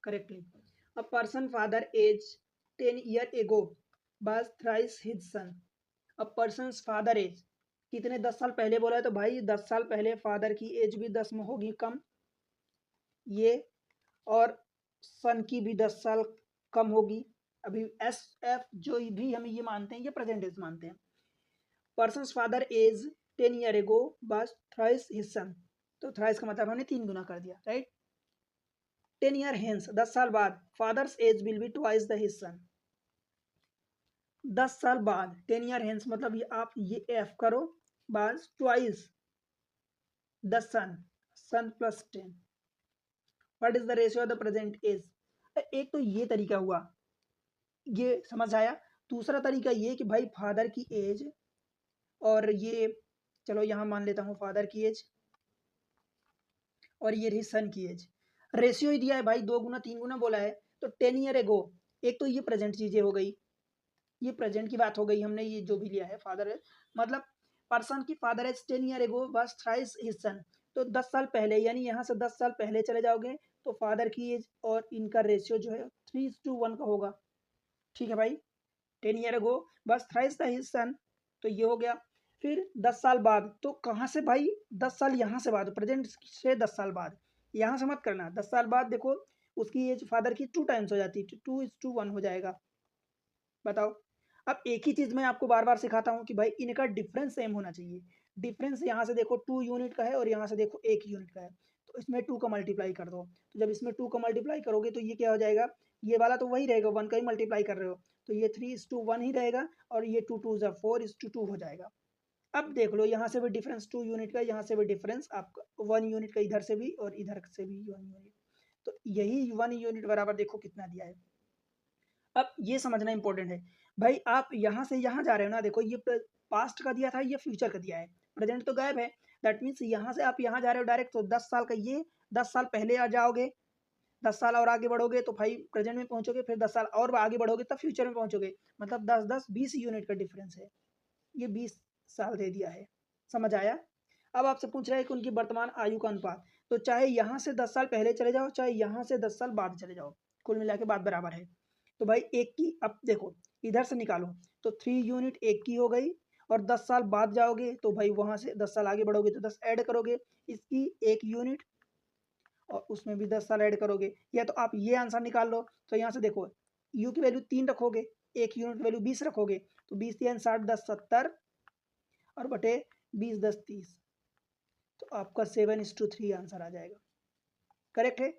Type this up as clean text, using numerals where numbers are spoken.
Correctly. A person father age 10 year ago was thrice his son. A person father age कितने 10 साल पहले बोला है, तो भाई 10 साल पहले फादर की एज भी 10 में होगी कम ये, और सन की भी 10 साल कम होगी। अभी एस एफ जो भी हम ये मानते हैं ये प्रेजेंट एज मानते हैं। पर्सन फादर एज 10 ईयर एगो बस थ्राइस हिज सन, तो थ्राइस का मतलब हमने 3 गुना कर दिया, राइट। 10 ईयर हेंस 10 साल बाद father's age will be twice the his son. 10 साल बाद 10 ईयर हेंस मतलब ये आप ये एफ करो बस twice the son, son plus 10। What is the ratio of the present age. एक तो ये तरीका हुआ, ये समझ आया। दूसरा तरीका ये कि भाई फादर की एज और ये, चलो यहाँ मान लेता हूँ फादर की एज और ये रही सन की एज, रेशियो ही दिया है भाई 2 गुना 3 गुना बोला है, तो 10 ईयर एगो। एक तो ये प्रेजेंट चीजें हो गई, ये प्रेजेंट की बात हो गई, हमने ये जो भी लिया है फादर एज मतलब पर्सन की फादर एज 10 ईयर एगो बस थ्राइस हिज सन, तो 10 साल पहले, यानी यहाँ से 10 साल पहले चले जाओगे तो फादर की एज और इनका रेशियो जो है 3:1 का होगा। ठीक है भाई, 10 ईयर अगो बस थ्राइस द हिज सन, तो ये हो गया। फिर 10 साल बाद, तो कहाँ से भाई 10 साल यहाँ से बाद, प्रेजेंट से 10 साल बाद, यहाँ से मत करना। 10 साल बाद देखो उसकी एज फादर की 2 टाइम्स हो जाती है, 2:1 हो जाएगा। बताओ, अब एक ही चीज मैं आपको बार बार सिखाता हूँ कि भाई इनका डिफरेंस सेम होना चाहिए। डिफरेंस यहाँ से देखो 2 यूनिट का है और यहाँ से देखो 1 यूनिट का है, तो इसमें 2 का मल्टीप्लाई कर दो। तो जब इसमें 2 का मल्टीप्लाई करोगे तो ये क्या हो जाएगा, ये वाला तो वही रहेगा, 1 का ही मल्टीप्लाई कर रहे हो, तो ये 3:1 ही रहेगा, और ये 2 2 4 4 हो जाएगा। अब देख लो यहाँ से भी डिफरेंस 2 यूनिट का, यहाँ से भी डिफरेंस आपका 1 यूनिट का, इधर से भी और इधर से भी 1 यूनिट, तो यही 1 यूनिट बराबर देखो कितना दिया है। अब ये समझना इंपॉर्टेंट है भाई, आप यहाँ से यहाँ जा रहे हो ना, देखो ये पास्ट का दिया था, ये फ्यूचर का दिया है, प्रेजेंट तो गायब है। दैट मीन्स यहाँ से आप यहाँ जा रहे हो डायरेक्ट, तो 10 साल का ये 10 साल पहले आ जाओगे, 10 साल और आगे बढ़ोगे तो भाई प्रेजेंट में पहुंचोगे, फिर 10 साल और आगे बढ़ोगे तब फ्यूचर में पहुंचोगे, मतलब 10 10 20 यूनिट का डिफरेंस है, ये 20 साल दे दिया है। समझ आया। अब आपसे पूछ रहा है कि उनकी वर्तमान आयु का अनुपात, तो चाहे यहाँ से 10 साल पहले चले जाओ, चाहे यहाँ से 10 साल बाद चले जाओ, कुल मिला के बात बराबर है। तो भाई एक की, अब देखो इधर से निकालो, तो 3 यूनिट एक की हो गई, और 10 साल बाद जाओगे तो भाई वहां से 10 साल आगे बढ़ोगे तो 10 ऐड करोगे, इसकी 1 यूनिट, और उसमें भी 10 साल ऐड करोगे, या तो आप ये आंसर निकाल लो। तो यहाँ से देखो यू की वैल्यू 3 रखोगे, 1 यूनिट वैल्यू 20 रखोगे, तो 20 3 60 10 70, और बटे 20 10 30, तो आपका 7:3 आंसर आ जाएगा। करेक्ट है।